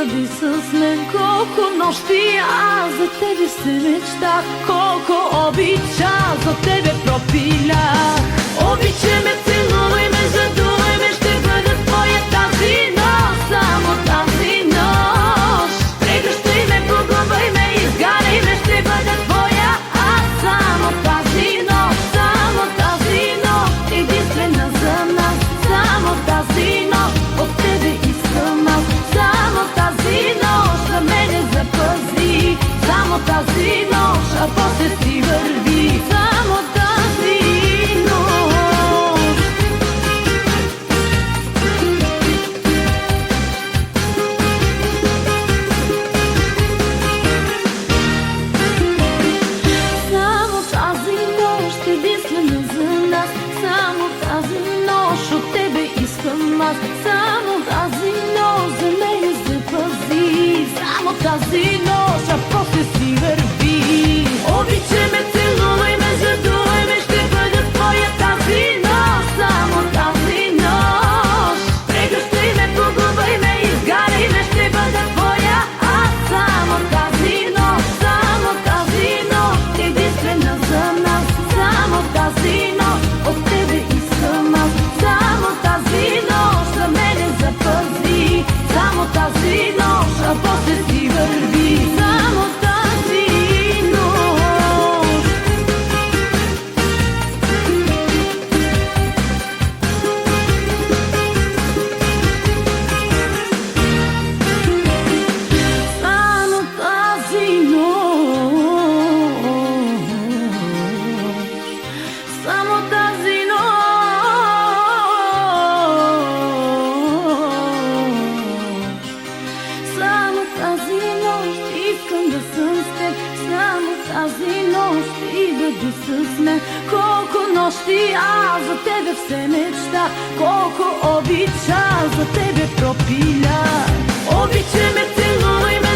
бъди с мен. Колко нощи аз за тебе се мечтах, колко обича за тебе пропилях. Обичай ме, целувай ме, задувай ме, ще бъда твоя тази нощ, само тази нощ. Прегръщай ме, погубай ме, изгаряй ме, ще бъда твоя аз, само тази нощ, само тази нощ, единствена за нас, само тази нощ, от тебе искам аз, само тази нощ, за мене запази, само тази нощ, а после си върви, само тази нощ. Само тази нощ, единствена за нас, само тази нощ, от тебе искам аз, само тази нощ, за мене запази, само тази нощ, а после си върви. Обичай ме, целувай ме, задувай ме, ще бъда твоя тази нощ, само тази нощ. Прегръщай ме, погубай ме, изгаряй ме, ще бъда твоя аз, само тази нощ, само тази нощ, единствена за нас, само тази нощ, от тебе искам аз, само тази нощ, за мене запази, само тази нощ, а после си върви, само тази нощ. Само тази нощ, само тази нощ, само тази нощ, искам да съм с теб, само тази нощ и бъди с мен. Колко нощи аз за тебе все мечта, колко обича за тебе пропиля. Обичай ме, целувай ме,